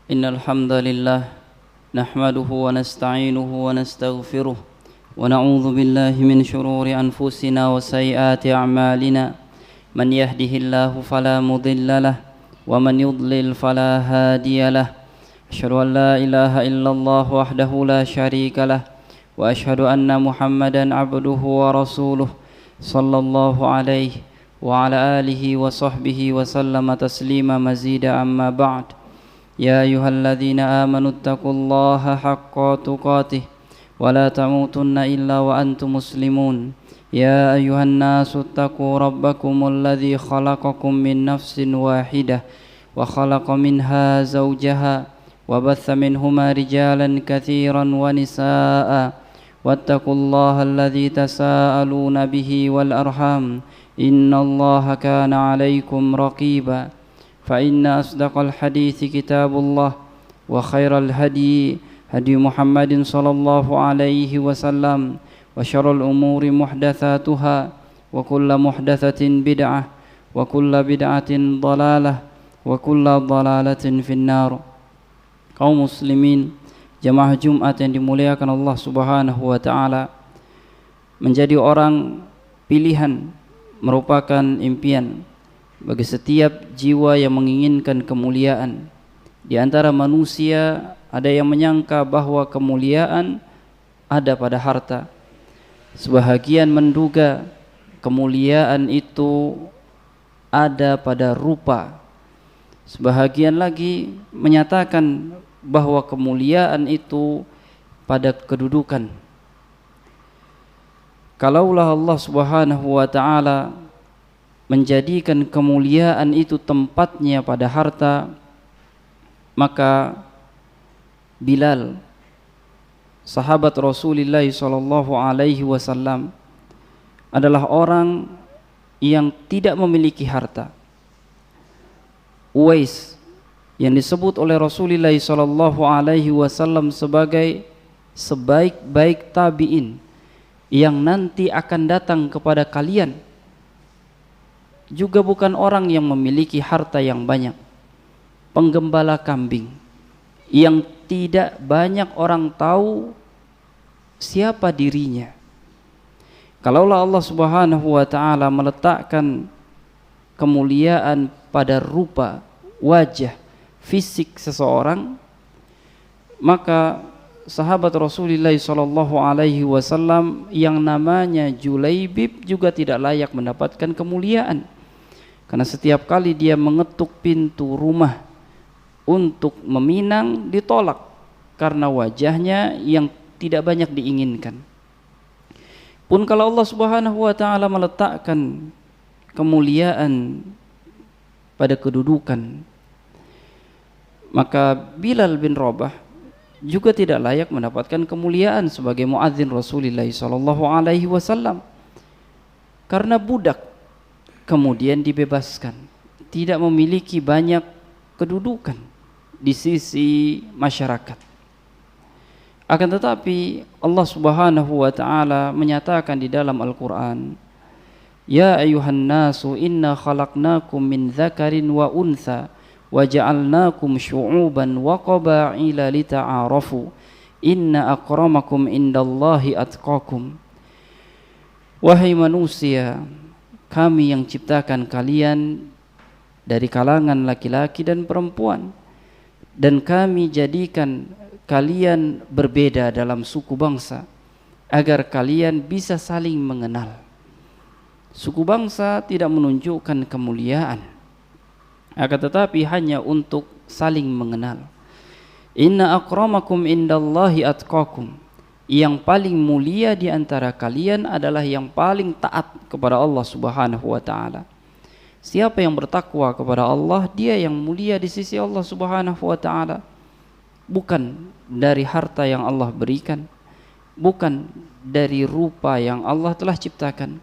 إن الحمد لله نحمده ونستعينه ونستغفره ونعوذ بالله من شرور أنفسنا وسيئات أعمالنا من يهده الله فلا مضل له ومن يضلل فلا هادي له أشهد أن لا إله إلا الله وحده لا شريك له وأشهد أن محمدا عبده ورسوله صلى الله عليه وعلى آله وصحبه وسلم تسليما مزيدا أما بعد يا أيها الذين آمنوا اتقوا الله حق تقاته ولا تموتن إلا وأنتم مسلمون يا أيها الناس اتقوا ربكم الذي خلقكم من نفس واحدة وخلق منها زوجها وبث منهما رجالا كثيرا ونساء واتقوا الله الذي تساءلون به والأرحام إن الله كان عليكم رقيبا فإن أصدق الحديث كتاب الله وخير الهدي هدي محمد صلى الله عليه وسلم وشر الأمور محدثاتها وكل محدثة بدعة وكل بدعة ضلالة وكل ضلالة في النار. Kaum muslimin jamaah Jumat yang dimuliakan Allah Subhanahu wa taala, menjadi orang pilihan merupakan impian bagi setiap jiwa yang menginginkan kemuliaan. Di antara manusia ada yang menyangka bahwa kemuliaan ada pada harta. Sebahagian menduga kemuliaan itu ada pada rupa. Sebahagian lagi menyatakan bahwa kemuliaan itu pada kedudukan. Kalaulah Allah Subhanahu wa taala menjadikan kemuliaan itu tempatnya pada harta, maka Bilal, sahabat Rasulullah sallallahu alaihi wasallam, adalah orang yang tidak memiliki harta. Uwais yang disebut oleh Rasulullah sallallahu alaihi wasallam sebagai sebaik-baik tabi'in yang nanti akan datang kepada kalian, juga bukan orang yang memiliki harta yang banyak. Penggembala kambing yang tidak banyak orang tahu siapa dirinya. Kalaulah Allah Subhanahu wa taala meletakkan kemuliaan pada rupa, wajah, fisik seseorang, maka sahabat Rasulullah sallallahu alaihi wasallam yang namanya Julaibib juga tidak layak mendapatkan kemuliaan. Karena setiap kali dia mengetuk pintu rumah untuk meminang, ditolak karena wajahnya yang tidak banyak diinginkan. Pun kalau Allah Subhanahu wa taala meletakkan kemuliaan pada kedudukan, maka Bilal bin Rabah juga tidak layak mendapatkan kemuliaan sebagai muadzin Rasulullah sallallahu alaihi wasallam. Karena budak kemudian dibebaskan, tidak memiliki banyak kedudukan di sisi masyarakat. Akan tetapi Allah Subhanahu wa taala menyatakan di dalam Al-Qur'an, ya ayuhan nasu inna khalaqnakum min dzakarin wa untha wa ja'alnakum syu'uban wa qaba'ila lita'arafu inna akramakum indallahi atqakum. Wahai manusia, kami yang ciptakan kalian dari kalangan laki-laki dan perempuan, dan kami jadikan kalian berbeda dalam suku bangsa agar kalian bisa saling mengenal. Suku bangsa tidak menunjukkan kemuliaan, akan tetapi hanya untuk saling mengenal. Inna akramakum indallahi atqakum. Yang paling mulia di antara kalian adalah yang paling taat kepada Allah Subhanahu wa taala. Siapa yang bertakwa kepada Allah, dia yang mulia di sisi Allah Subhanahu wa taala. Bukan dari harta yang Allah berikan, bukan dari rupa yang Allah telah ciptakan,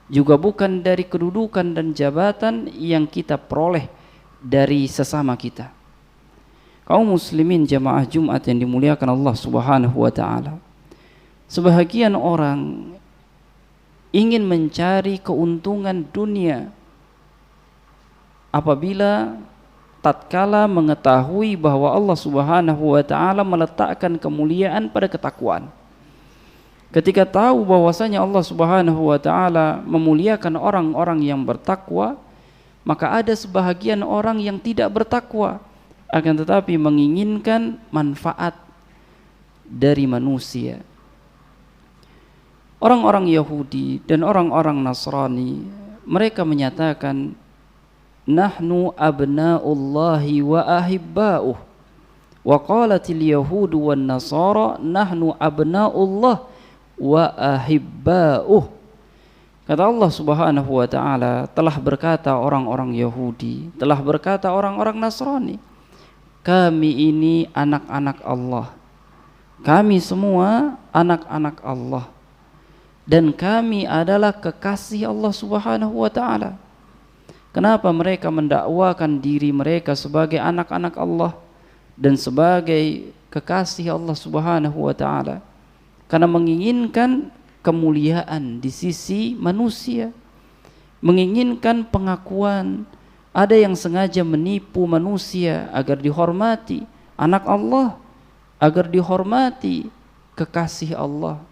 juga bukan dari kedudukan dan jabatan yang kita peroleh dari sesama kita. Kaum muslimin jamaah Jumat yang dimuliakan Allah Subhanahu wa taala, sebahagian orang ingin mencari keuntungan dunia apabila tatkala mengetahui bahwa Allah Subhanahu wa taala meletakkan kemuliaan pada ketakwaan. Ketika tahu bahwasanya Allah Subhanahu wa taala memuliakan orang-orang yang bertakwa, maka ada sebahagian orang yang tidak bertakwa akan tetapi menginginkan manfaat dari manusia. Orang-orang Yahudi dan orang-orang Nasrani, mereka menyatakan nahnu abna'ullahi wa ahibba'uh. Wa qalatil yahudu wan nasara nahnu abna'ullah wa ahibba'uh. Kata Allah Subhanahu wa taala, telah berkata orang-orang Yahudi, telah berkata orang-orang Nasrani, kami ini anak-anak Allah. Kami semua anak-anak Allah. Dan kami adalah kekasih Allah Subhanahu wa taala. Kenapa mereka mendakwakan diri mereka sebagai anak-anak Allah dan sebagai kekasih Allah Subhanahu wa taala? Karena menginginkan kemuliaan di sisi manusia, menginginkan pengakuan. Ada yang sengaja menipu manusia agar dihormati anak Allah, agar dihormati kekasih Allah.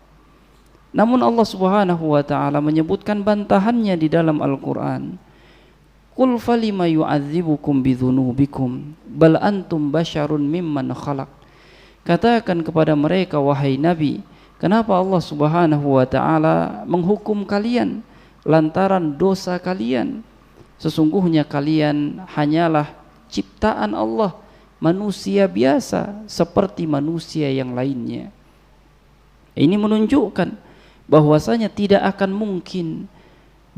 Namun Allah Subhanahu wa taala menyebutkan bantahannya di dalam Al-Qur'an. Qul falima yu'adzibukum bidzunubikum bal antum basyarun mimman khalaq. Katakan kepada mereka, wahai Nabi, kenapa Allah Subhanahu wa taala menghukum kalian lantaran dosa kalian? Sesungguhnya kalian hanyalah ciptaan Allah, manusia biasa seperti manusia yang lainnya. Ini menunjukkan bahwasanya tidak akan mungkin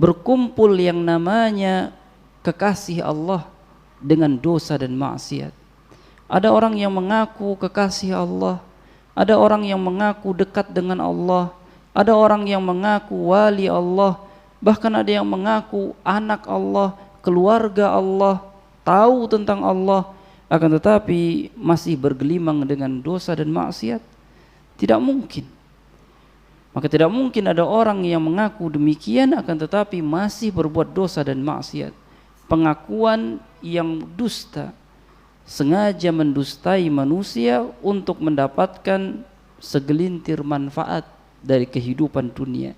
berkumpul yang namanya kekasih Allah dengan dosa dan maksiat. Ada orang yang mengaku kekasih Allah, ada orang yang mengaku dekat dengan Allah, ada orang yang mengaku wali Allah, bahkan ada yang mengaku anak Allah, keluarga Allah, tahu tentang Allah, akan tetapi masih bergelimang dengan dosa dan maksiat. Tidak mungkin. Maka tidak mungkin ada orang yang mengaku demikian akan tetapi masih berbuat dosa dan maksiat. Pengakuan yang dusta, sengaja mendustai manusia untuk mendapatkan segelintir manfaat dari kehidupan dunia.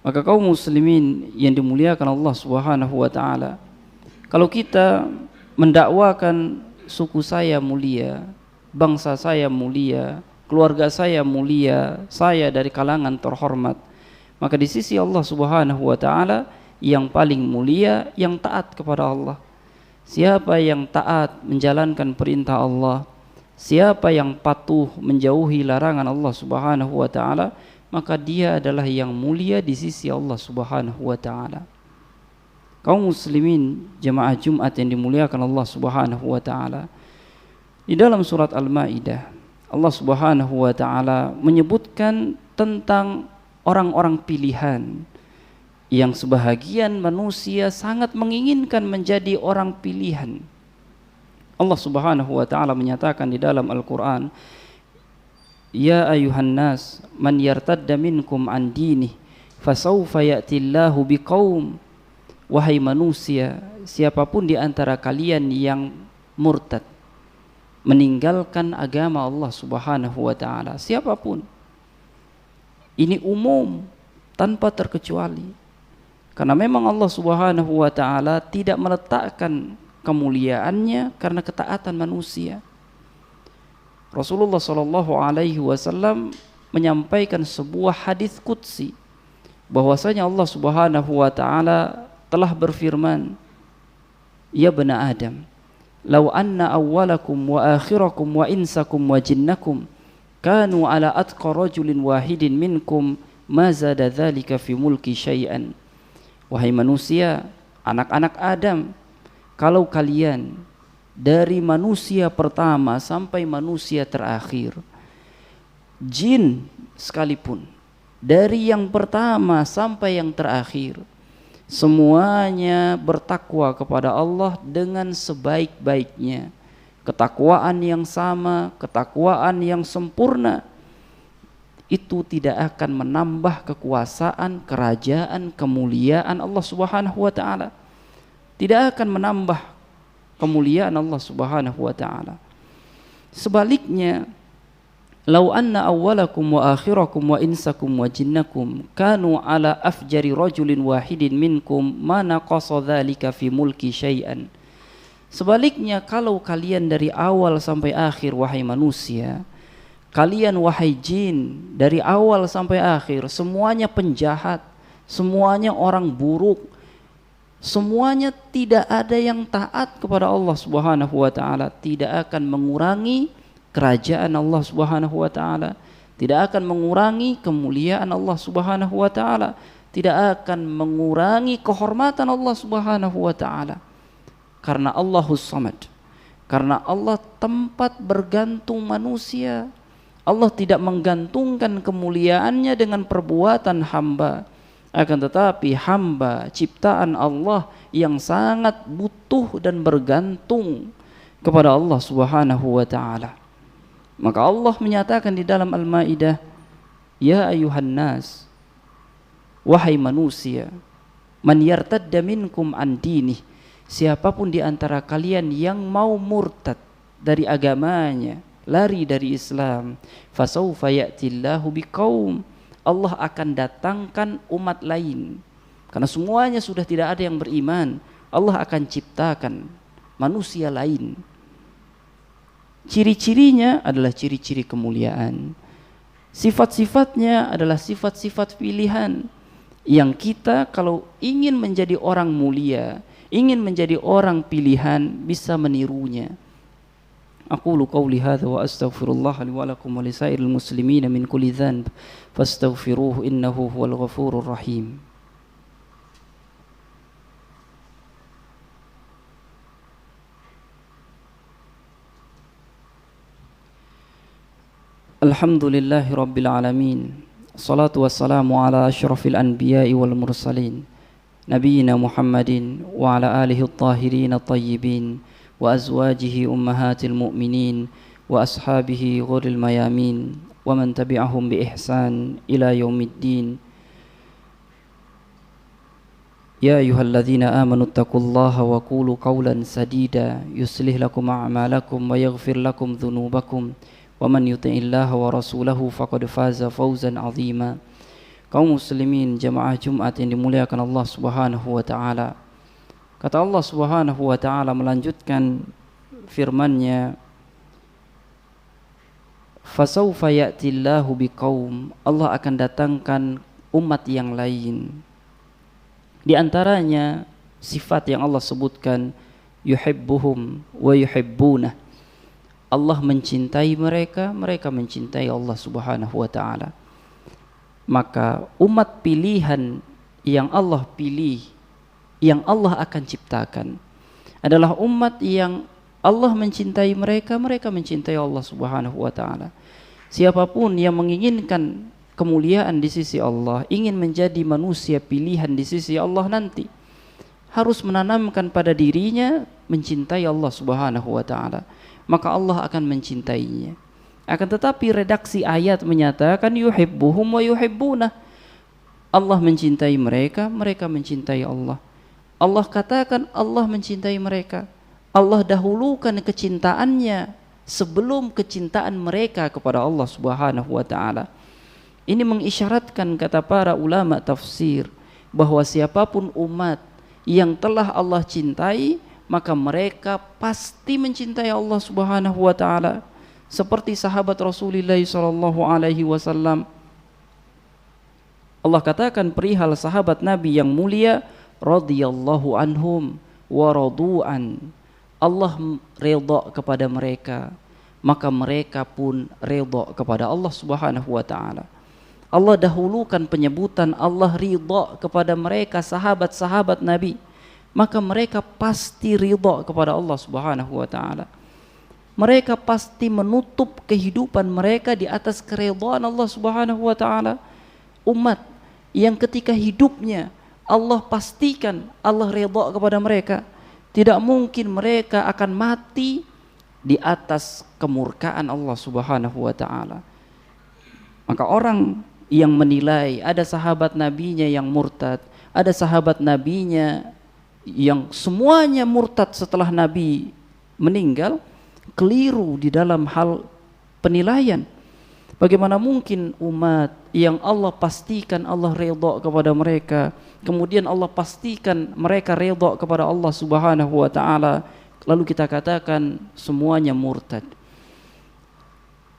Maka kaum muslimin yang dimuliakan Allah Subhanahu wa taala, kalau kita mendakwakan suku saya mulia, bangsa saya mulia, keluarga saya mulia, saya dari kalangan terhormat, maka di sisi Allah Subhanahu wa taala yang paling mulia yang taat kepada Allah. Siapa yang taat menjalankan perintah Allah, siapa yang patuh menjauhi larangan Allah Subhanahu wa taala, maka dia adalah yang mulia di sisi Allah Subhanahu wa taala. Kaum muslimin jemaah Jumat yang dimuliakan Allah Subhanahu wa taala, di dalam surat Al-Maidah Allah Subhanahu wa taala menyebutkan tentang orang-orang pilihan yang sebahagian manusia sangat menginginkan menjadi orang pilihan. Allah Subhanahu wa taala menyatakan di dalam Al-Qur'an, ya ayuhan nas man yartadda minkum an dinih fasawfa ya'tillahu biqaum. Wahai manusia, siapapun di antara kalian yang murtad, meninggalkan agama Allah Subhanahu wa taala, siapapun, ini umum tanpa terkecuali, karena memang Allah Subhanahu wa taala tidak meletakkan kemuliaannya karena ketaatan manusia. Rasulullah sallallahu alaihi wasallam menyampaikan sebuah hadis qudsi bahwasanya Allah Subhanahu wa taala telah berfirman, ya bani Adam, law anna awwalakum wa akhirakum wa insakum wa jinnakum kanu ala atqa rajulin wahidin minkum ma zada dzalika fi mulki syai'an. Wahai manusia, anak-anak Adam, kalau kalian dari manusia pertama sampai manusia terakhir, jin sekalipun, dari yang pertama sampai yang terakhir, semuanya bertakwa kepada Allah dengan sebaik-baiknya, ketakwaan yang sama, ketakwaan yang sempurna, itu tidak akan menambah kekuasaan, kerajaan, kemuliaan Allah Subhanahu wa taala. Tidak akan menambah kemuliaan Allah Subhanahu wa taala. Sebaliknya, lau anna awwalakum wa akhirakum wa insakum wa jinnakum kanu ala afjari rajulin wahidin minkum ma naqasa dzalika fi mulki syai'an. Sebaliknya, kalau kalian dari awal sampai akhir wahai manusia, kalian wahai jin dari awal sampai akhir semuanya penjahat, semuanya orang buruk, semuanya tidak ada yang taat kepada Allah Subhanahu wa taala, tidak akan mengurangi kerajaan Allah Subhanahu wa taala, tidak akan mengurangi kemuliaan Allah Subhanahu wa taala, tidak akan mengurangi kehormatan Allah Subhanahu wa taala. Karena Allahus Samad, karena Allah tempat bergantung manusia. Allah tidak menggantungkan kemuliaannya dengan perbuatan hamba, akan tetapi hamba ciptaan Allah yang sangat butuh dan bergantung kepada Allah Subhanahu wa taala. Maka Allah menyatakan di dalam Al-Maidah, ya ayuhan nas, wahai manusia, man yartadda minkum an dinih, siapapun di antara kalian yang mau murtad dari agamanya, lari dari Islam, fasaufa ya'tillahu biqaum, Allah akan datangkan umat lain. Karena semuanya sudah tidak ada yang beriman, Allah akan ciptakan manusia lain. Ciri-cirinya adalah ciri-ciri kemuliaan. Sifat-sifatnya adalah sifat-sifat pilihan yang kita kalau ingin menjadi orang mulia, ingin menjadi orang pilihan, bisa menirunya. Aqulu qawli hadza wa astaghfirullah li wa lakum wa lisairil muslimina min kulli dhanb fastaghfiruhu innahu huwal ghafurur rahim. Alhamdulillahi rabbil alamin. Salatu wassalamu ala asyrafil anbiya'i wal mursalin, nabiyina Muhammadin wa ala alihi at-tahirin at-tayyibin wa azwajihi ummahatil mu'minin wa ashabihi ghuril mayamin wa man tabi'ahum bi ihsan ila yaumiddin. Ya ayyuhalladzina amanu taqullaha wa qulu qawlan sadida yuslih lakum a'malakum wa yaghfir lakum dhunubakum wa man yuti'illaha wa rasulahu faqad faza fawzan 'azima. Kaum muslimin jamaah Jumat yang dimuliakan Allah Subhanahu wa taala. Kata Allah Subhanahu wa taala melanjutkan firman-Nya, fasaufa ya'tillahu biqaum, Allah akan datangkan umat yang lain. Di antaranya sifat yang Allah sebutkan, yuhibbuhum wa yuhibbunah. Allah mencintai mereka, mereka mencintai Allah Subhanahu wa taala. Maka umat pilihan yang Allah pilih, yang Allah akan ciptakan, adalah umat yang Allah mencintai mereka, mereka mencintai Allah Subhanahu wa taala. Siapapun yang menginginkan kemuliaan di sisi Allah, ingin menjadi manusia pilihan di sisi Allah nanti, harus menanamkan pada dirinya mencintai Allah Subhanahu wa taala. Maka Allah akan mencintainya. Akan tetapi redaksi ayat menyatakan yuhibbuhum wa yuhibbunah. Allah mencintai mereka, mereka mencintai Allah. Allah katakan Allah mencintai mereka. Allah dahulukan kecintaannya sebelum kecintaan mereka kepada Allah Subhanahu wa taala. Ini mengisyaratkan, kata para ulama tafsir, bahwa siapapun umat yang telah Allah cintai, maka mereka pasti mencintai Allah Subhanahu wa taala. Seperti sahabat Rasulullah sallallahu alaihi wasallam, Allah katakan perihal sahabat Nabi yang mulia, radhiyallahu anhum wa radu'an. Allah redha kepada mereka, maka mereka pun redha kepada Allah Subhanahu wa taala. Allah dahulukan penyebutan Allah ridha kepada mereka sahabat-sahabat Nabi, maka mereka pasti ridha kepada Allah Subhanahu wa taala. Mereka pasti menutup kehidupan mereka di atas keridhaan Allah Subhanahu wa taala. Umat yang ketika hidupnya Allah pastikan Allah ridha kepada mereka, tidak mungkin mereka akan mati di atas kemurkaan Allah Subhanahu wa taala. Maka orang yang menilai ada sahabat nabinya yang murtad, ada sahabat nabinya yang semuanya murtad setelah Nabi meninggal, keliru di dalam hal penilaian. Bagaimana mungkin umat yang Allah pastikan Allah redha kepada mereka, kemudian Allah pastikan mereka redha kepada Allah Subhanahu wa taala, lalu kita katakan semuanya murtad.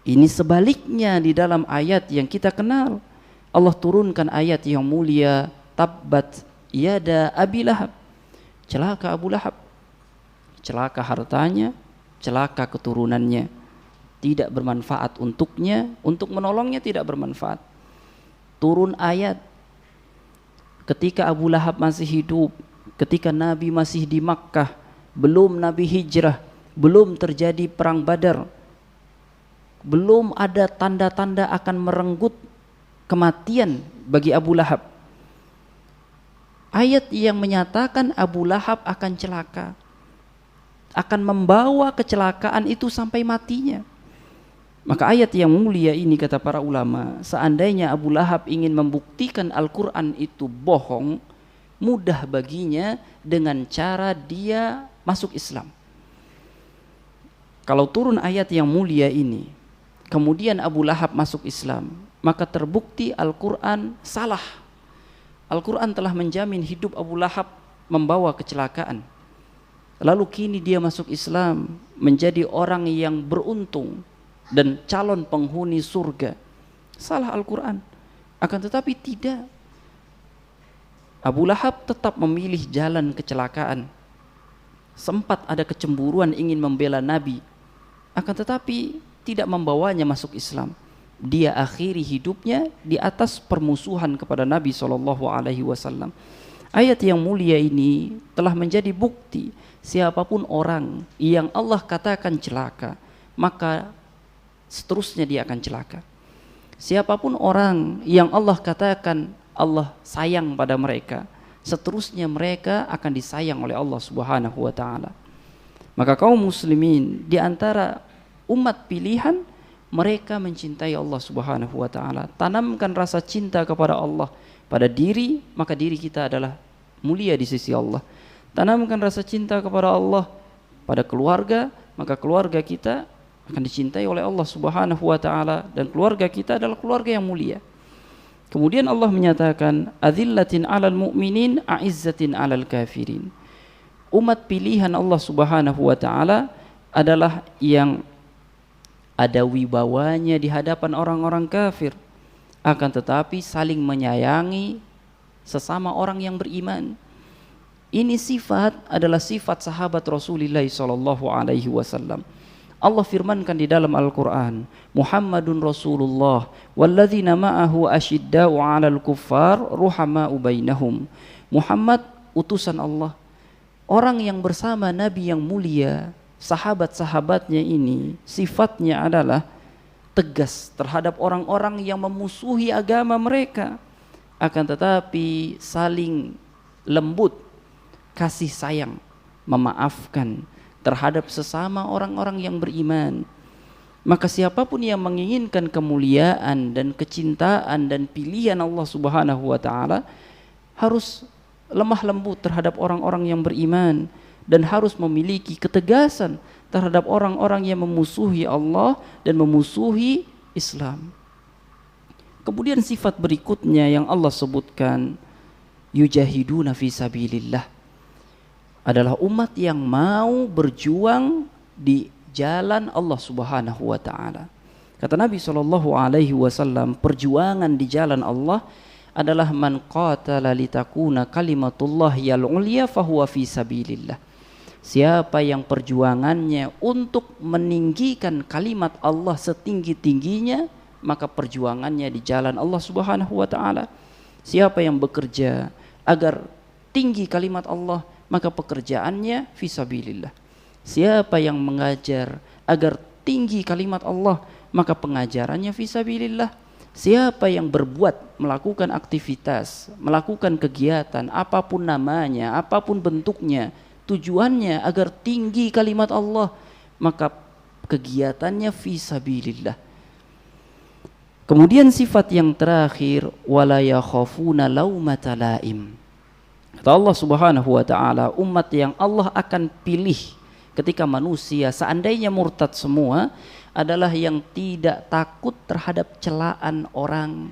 Ini sebaliknya di dalam ayat yang kita kenal. Allah turunkan ayat yang mulia, tabbat yada Abi Lahab. Celaka Abu Lahab. Celaka hartanya, celaka keturunannya. Tidak bermanfaat untuknya, untuk menolongnya tidak bermanfaat. Turun ayat ketika Abu Lahab masih hidup, ketika Nabi masih di Makkah, belum Nabi hijrah, belum terjadi perang Badar, belum ada tanda-tanda akan merenggut kematian bagi Abu Lahab. Ayat yang menyatakan Abu Lahab akan celaka, akan membawa kecelakaan itu sampai matinya. Maka ayat yang mulia ini, kata para ulama, seandainya Abu Lahab ingin membuktikan Al-Quran itu bohong, mudah baginya dengan cara dia masuk Islam. Kalau turun ayat yang mulia ini, kemudian Abu Lahab masuk Islam, maka terbukti Al-Quran salah. Al-Quran telah menjamin hidup Abu Lahab membawa kecelakaan. Lalu kini dia masuk Islam, menjadi orang yang beruntung dan calon penghuni surga. Salah Al-Quran. Akan tetapi tidak. Abu Lahab tetap memilih jalan kecelakaan. Sempat ada kecemburuan ingin membela Nabi, akan tetapi tidak membawanya masuk Islam. Dia akhiri hidupnya di atas permusuhan kepada Nabi SAW. Ayat yang mulia ini telah menjadi bukti siapapun orang yang Allah katakan celaka, maka seterusnya dia akan celaka. Siapapun orang yang Allah katakan Allah sayang pada mereka, seterusnya mereka akan disayang oleh Allah Subhanahu wa taala. Maka kaum muslimin di antara umat pilihan, mereka mencintai Allah Subhanahu wa taala. Tanamkan rasa cinta kepada Allah pada diri, maka diri kita adalah mulia di sisi Allah. Tanamkan rasa cinta kepada Allah pada keluarga, maka keluarga kita akan dicintai oleh Allah Subhanahu wa taala, dan keluarga kita adalah keluarga yang mulia. Kemudian Allah menyatakan adzillatin 'alal mu'minin a'izzatin 'alal kafirin. Umat pilihan Allah Subhanahu wa taala adalah yang ada wibawanya di hadapan orang-orang kafir, akan tetapi saling menyayangi sesama orang yang beriman. Ini sifat adalah sifat sahabat Rasulullah sallallahu alaihi wasallam. Allah firmankan di dalam Al-Quran, Muhammadun Rasulullah walladzina ma'ahu asyidda'u 'alal kuffar ruhama'u bainahum. Muhammad utusan Allah, orang yang bersama Nabi yang mulia, sahabat-sahabatnya ini sifatnya adalah tegas terhadap orang-orang yang memusuhi agama mereka, akan tetapi saling lembut, kasih sayang, memaafkan terhadap sesama orang-orang yang beriman. Maka siapapun yang menginginkan kemuliaan dan kecintaan dan pilihan Allah Subhanahu wa taala harus lemah lembut terhadap orang-orang yang beriman, dan harus memiliki ketegasan terhadap orang-orang yang memusuhi Allah dan memusuhi Islam. Kemudian sifat berikutnya yang Allah sebutkan, yujahiduna fi sabilillah, adalah umat yang mau berjuang di jalan Allah Subhanahu wa taala. Kata Nabi SAW, perjuangan di jalan Allah adalah man qatala litakuna kalimatullah yal ulya fahuwa fi sabilillah. Siapa yang perjuangannya untuk meninggikan kalimat Allah setinggi-tingginya, maka perjuangannya di jalan Allah Subhanahu wa taala. Siapa yang bekerja agar tinggi kalimat Allah, maka pekerjaannya fisabilillah. Siapa yang mengajar agar tinggi kalimat Allah, maka pengajarannya fisabilillah. Siapa yang berbuat, melakukan aktivitas, melakukan kegiatan, apapun namanya, apapun bentuknya, tujuannya agar tinggi kalimat Allah, maka kegiatannya fisabilillah. Kemudian sifat yang terakhir, wala yakhafuna laumata laim, Kata Allah Subhanahu wa taala, umat yang Allah akan pilih ketika manusia seandainya murtad semua adalah yang tidak takut terhadap celaan orang.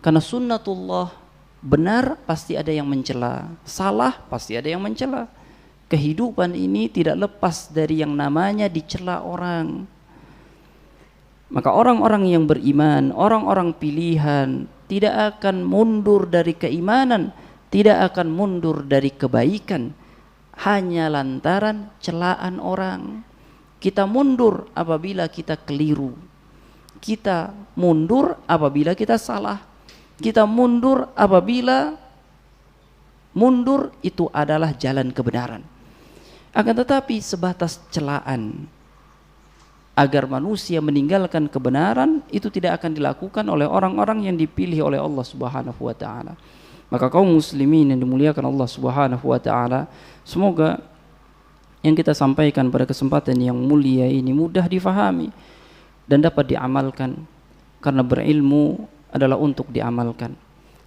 Karena sunnatullah, benar pasti ada yang mencela, salah pasti ada yang mencela. Kehidupan ini tidak lepas dari yang namanya dicela orang. Maka orang-orang yang beriman, orang-orang pilihan tidak akan mundur dari keimanan, tidak akan mundur dari kebaikan hanya lantaran celaan orang. Kita mundur apabila kita keliru, kita mundur apabila kita salah, kita mundur apabila mundur itu adalah jalan kebenaran. Akan tetapi sebatas celaan agar manusia meninggalkan kebenaran itu tidak akan dilakukan oleh orang-orang yang dipilih oleh Allah Subhanahu wa taala. Maka kaum muslimin yang dimuliakan Allah Subhanahu wa taala, semoga yang kita sampaikan pada kesempatan yang mulia ini mudah difahami dan dapat diamalkan, karena berilmu adalah untuk diamalkan.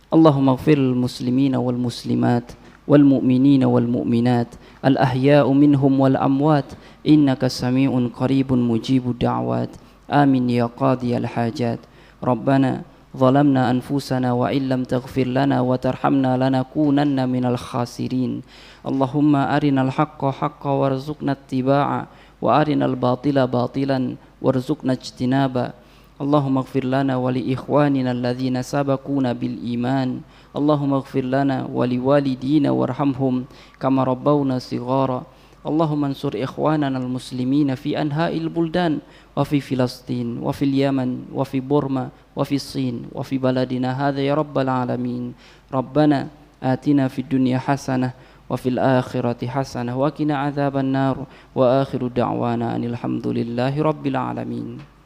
Allahumma ighfir lil muslimina wal muslimat wal mu'minina wal mu'minat al ahya'u minhum wal amwat innaka sami'un qaribun mujibud da'wat. Amin ya qadiyal hajat. Rabbana ظلمنا أنفسنا وإن لم تغفر لنا وترحمنا لنكونن من الخاسرين. اللهم أرنا الحق حقا وارزقنا اتباعه وأرنا الباطل باطلا وارزقنا اجتنابه. اللهم اغفر لنا ولإخواننا الذين سبقونا بالإيمان. اللهم اغفر لنا ولوالدينا وارحمهم كما ربونا صغارا. اللهم انصر إخواننا المسلمين في أنحاء البلدان وفي فلسطين وفي اليمن وفي بورما وفي الصين وفي بلدنا هذا يا رب العالمين. ربنا آتنا في الدنيا حسنة وفي الآخرة حسنة وقنا عذاب النار وآخر دعوانا أن الحمد لله رب العالمين.